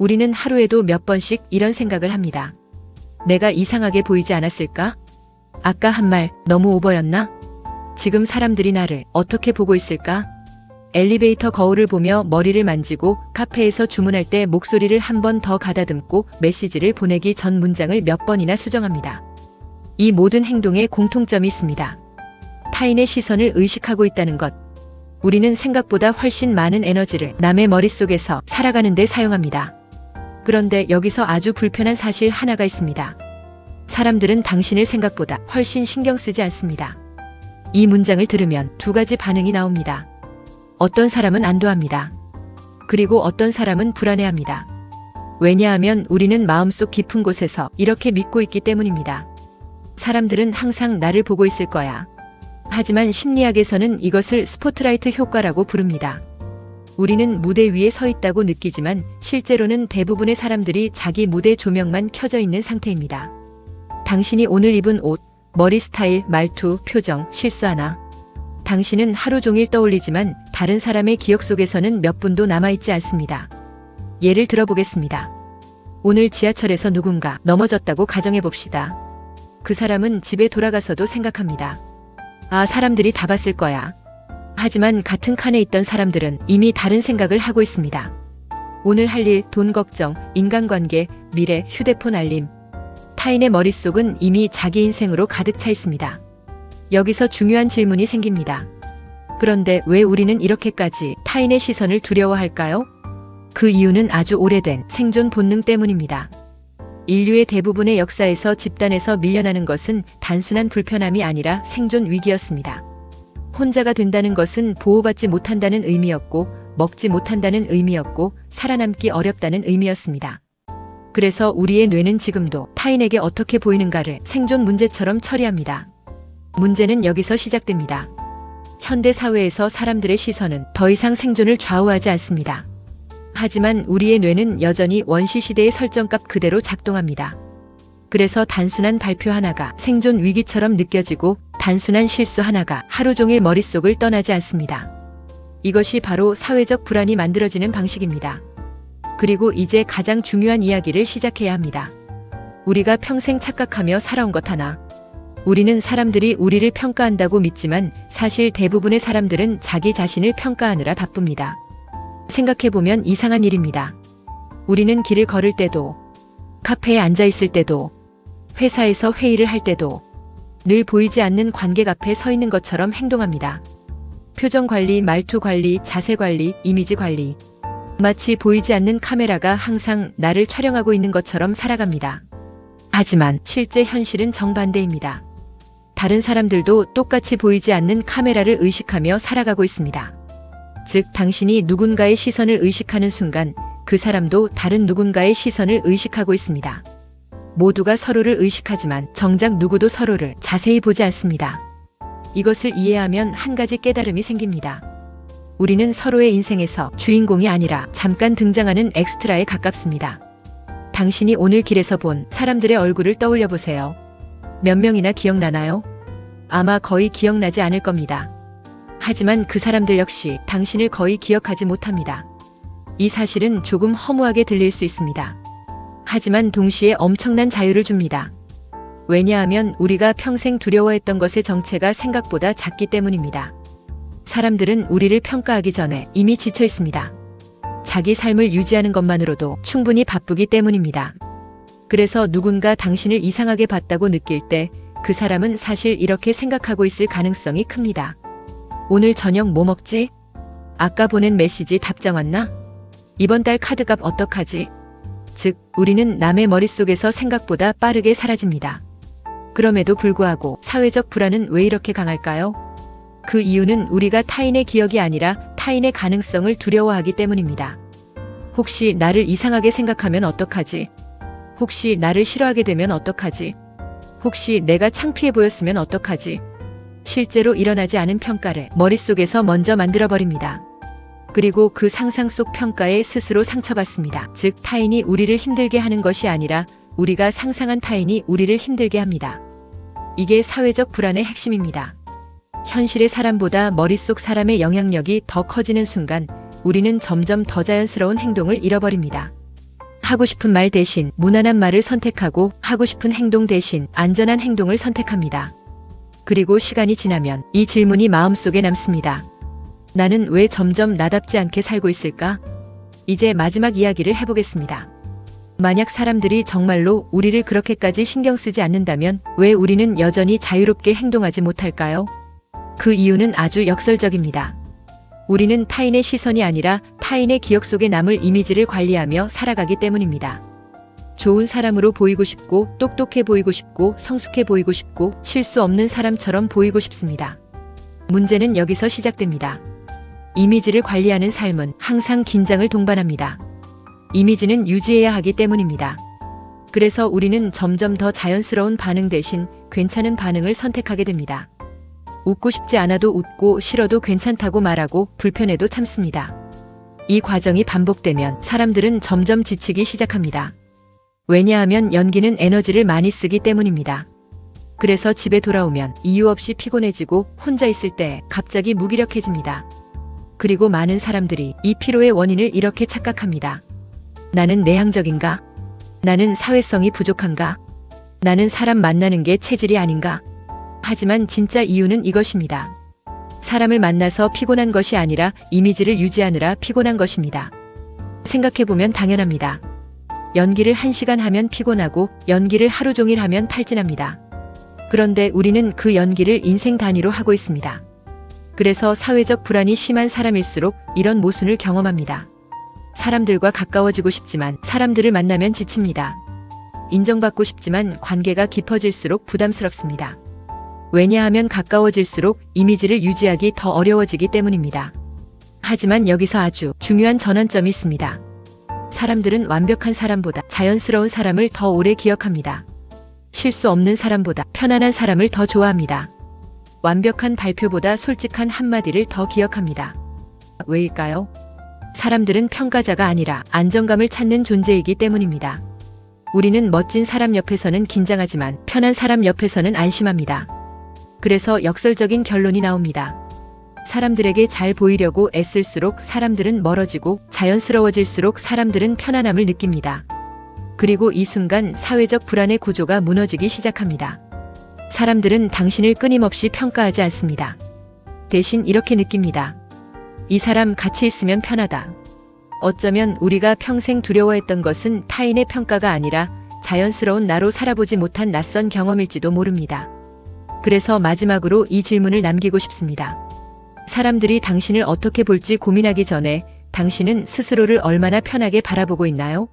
우리는 하루에도 몇 번씩 이런 생각을 합니다. 내가 이상하게 보이지 않았을까? 아까 한 말 너무 오버였나? 지금 사람들이 나를 어떻게 보고 있을까? 엘리베이터 거울을 보며 머리를 만지고 카페에서 주문할 때 목소리를 한 번 더 가다듬고 메시지를 보내기 전 문장을 몇 번이나 수정합니다. 이 모든 행동에 공통점이 있습니다. 타인의 시선을 의식하고 있다는 것. 우리는 생각보다 훨씬 많은 에너지를 남의 머릿속에서 살아가는 데 사용합니다. 그런데 여기서 아주 불편한 사실 하나가 있습니다. 사람들은 당신을 생각보다 훨씬 신경 쓰지 않습니다. 이 문장을 들으면 두 가지 반응이 나옵니다. 어떤 사람은 안도합니다. 그리고 어떤 사람은 불안해합니다. 왜냐하면 우리는 마음속 깊은 곳에서 이렇게 믿고 있기 때문입니다. 사람들은 항상 나를 보고 있을 거야. 하지만 심리학에서는 이것을 스포트라이트 효과라고 부릅니다. 우리는 무대 위에 서 있다고 느끼지만 실제로는 대부분의 사람들이 자기 무대 조명만 켜져 있는 상태입니다. 당신이 오늘 입은 옷, 머리 스타일, 말투, 표정, 실수 하나. 당신은 하루 종일 떠올리지만 다른 사람의 기억 속에서는 몇 분도 남아있지 않습니다. 예를 들어보겠습니다. 오늘 지하철에서 누군가 넘어졌다고 가정해봅시다. 그 사람은 집에 돌아가서도 생각합니다. 아, 사람들이 다 봤을 거야. 하지만 같은 칸에 있던 사람들은 이미 다른 생각을 하고 있습니다. 오늘 할 일, 돈 걱정, 인간관계, 미래, 휴대폰 알림. 타인의 머릿속은 이미 자기 인생으로 가득 차 있습니다. 여기서 중요한 질문이 생깁니다. 그런데 왜 우리는 이렇게까지 타인의 시선을 두려워할까요? 그 이유는 아주 오래된 생존 본능 때문입니다. 인류의 대부분의 역사에서 집단에서 밀려나는 것은 단순한 불편함이 아니라 생존 위기였습니다. 혼자가 된다는 것은 보호받지 못한다는 의미였고, 먹지 못한다는 의미였고, 살아남기 어렵다는 의미였습니다. 그래서 우리의 뇌는 지금도 타인에게 어떻게 보이는가를 생존 문제처럼 처리합니다. 문제는 여기서 시작됩니다. 현대 사회에서 사람들의 시선은 더 이상 생존을 좌우하지 않습니다. 하지만 우리의 뇌는 여전히 원시 시대의 설정값 그대로 작동합니다. 그래서 단순한 발표 하나가 생존 위기처럼 느껴지고 단순한 실수 하나가 하루 종일 머릿속을 떠나지 않습니다. 이것이 바로 사회적 불안이 만들어지는 방식입니다. 그리고 이제 가장 중요한 이야기를 시작해야 합니다. 우리가 평생 착각하며 살아온 것 하나. 우리는 사람들이 우리를 평가한다고 믿지만 사실 대부분의 사람들은 자기 자신을 평가하느라 바쁩니다. 생각해보면 이상한 일입니다. 우리는 길을 걸을 때도, 카페에 앉아 있을 때도, 회사에서 회의를 할 때도 늘 보이지 않는 관객 앞에 서 있는 것처럼 행동합니다. 표정 관리, 말투 관리, 자세 관리, 이미지 관리. 마치 보이지 않는 카메라가 항상 나를 촬영하고 있는 것처럼 살아갑니다. 하지만 실제 현실은 정반대입니다. 다른 사람들도 똑같이 보이지 않는 카메라를 의식하며 살아가고 있습니다. 즉, 당신이 누군가의 시선을 의식하는 순간 그 사람도 다른 누군가의 시선을 의식하고 있습니다. 모두가 서로를 의식하지만 정작 누구도 서로를 자세히 보지 않습니다. 이것을 이해하면 한 가지 깨달음이 생깁니다. 우리는 서로의 인생에서 주인공이 아니라 잠깐 등장하는 엑스트라에 가깝습니다. 당신이 오늘 길에서 본 사람들의 얼굴을 떠올려 보세요. 몇 명이나 기억나나요? 아마 거의 기억나지 않을 겁니다. 하지만 그 사람들 역시 당신을 거의 기억하지 못합니다. 이 사실은 조금 허무하게 들릴 수 있습니다. 하지만 동시에 엄청난 자유를 줍니다. 왜냐하면 우리가 평생 두려워했던 것의 정체가 생각보다 작기 때문입니다. 사람들은 우리를 평가하기 전에 이미 지쳐 있습니다. 자기 삶을 유지하는 것만으로도 충분히 바쁘기 때문입니다. 그래서 누군가 당신을 이상하게 봤다고 느낄 때 그 사람은 사실 이렇게 생각하고 있을 가능성이 큽니다. 오늘 저녁 뭐 먹지? 아까 보낸 메시지 답장 왔나? 이번 달 카드값 어떡하지? 즉, 우리는 남의 머릿속에서 생각보다 빠르게 사라집니다. 그럼에도 불구하고 사회적 불안은 왜 이렇게 강할까요? 그 이유는 우리가 타인의 기억이 아니라 타인의 가능성을 두려워하기 때문입니다. 혹시 나를 이상하게 생각하면 어떡하지? 혹시 나를 싫어하게 되면 어떡하지? 혹시 내가 창피해 보였으면 어떡하지? 실제로 일어나지 않은 평가를 머릿속에서 먼저 만들어버립니다. 그리고 그 상상 속 평가에 스스로 상처받습니다. 즉, 타인이 우리를 힘들게 하는 것이 아니라 우리가 상상한 타인이 우리를 힘들게 합니다. 이게 사회적 불안의 핵심입니다. 현실의 사람보다 머릿속 사람의 영향력이 더 커지는 순간 우리는 점점 더 자연스러운 행동을 잃어버립니다. 하고 싶은 말 대신 무난한 말을 선택하고 하고 싶은 행동 대신 안전한 행동을 선택합니다. 그리고 시간이 지나면 이 질문이 마음속에 남습니다. 나는 왜 점점 나답지 않게 살고 있을까? 이제 마지막 이야기를 해보겠습니다. 만약 사람들이 정말로 우리를 그렇게까지 신경 쓰지 않는다면 왜 우리는 여전히 자유롭게 행동하지 못할까요? 그 이유는 아주 역설적입니다. 우리는 타인의 시선이 아니라 타인의 기억 속에 남을 이미지를 관리하며 살아가기 때문입니다. 좋은 사람으로 보이고 싶고, 똑똑해 보이고 싶고, 성숙해 보이고 싶고, 실수 없는 사람처럼 보이고 싶습니다. 문제는 여기서 시작됩니다. 이미지를 관리하는 삶은 항상 긴장을 동반합니다. 이미지는 유지해야 하기 때문입니다. 그래서 우리는 점점 더 자연스러운 반응 대신 괜찮은 반응을 선택하게 됩니다. 웃고 싶지 않아도 웃고 싫어도 괜찮다고 말하고 불편해도 참습니다. 이 과정이 반복되면 사람들은 점점 지치기 시작합니다. 왜냐하면 연기는 에너지를 많이 쓰기 때문입니다. 그래서 집에 돌아오면 이유 없이 피곤해지고 혼자 있을 때 갑자기 무기력해집니다. 그리고 많은 사람들이 이 피로의 원인을 이렇게 착각합니다. 나는 내향적인가? 나는 사회성이 부족한가? 나는 사람 만나는 게 체질이 아닌가? 하지만 진짜 이유는 이것입니다. 사람을 만나서 피곤한 것이 아니라 이미지를 유지하느라 피곤한 것입니다. 생각해보면 당연합니다. 연기를 1시간 하면 피곤하고 연기를 하루 종일 하면 탈진합니다. 그런데 우리는 그 연기를 인생 단위로 하고 있습니다. 그래서 사회적 불안이 심한 사람일수록 이런 모순을 경험합니다. 사람들과 가까워지고 싶지만 사람들을 만나면 지칩니다. 인정받고 싶지만 관계가 깊어질수록 부담스럽습니다. 왜냐하면 가까워질수록 이미지를 유지하기 더 어려워지기 때문입니다. 하지만 여기서 아주 중요한 전환점이 있습니다. 사람들은 완벽한 사람보다 자연스러운 사람을 더 오래 기억합니다. 실수 없는 사람보다 편안한 사람을 더 좋아합니다. 완벽한 발표보다 솔직한 한마디를 더 기억합니다. 왜일까요? 사람들은 평가자가 아니라 안정감을 찾는 존재이기 때문입니다. 우리는 멋진 사람 옆에서는 긴장하지만 편한 사람 옆에서는 안심합니다. 그래서 역설적인 결론이 나옵니다. 사람들에게 잘 보이려고 애쓸수록 사람들은 멀어지고 자연스러워질수록 사람들은 편안함을 느낍니다. 그리고 이 순간 사회적 불안의 구조가 무너지기 시작합니다. 사람들은 당신을 끊임없이 평가하지 않습니다. 대신 이렇게 느낍니다. 이 사람 같이 있으면 편하다. 어쩌면 우리가 평생 두려워했던 것은 타인의 평가가 아니라 자연스러운 나로 살아보지 못한 낯선 경험일지도 모릅니다. 그래서 마지막으로 이 질문을 남기고 싶습니다. 사람들이 당신을 어떻게 볼지 고민하기 전에 당신은 스스로를 얼마나 편하게 바라보고 있나요?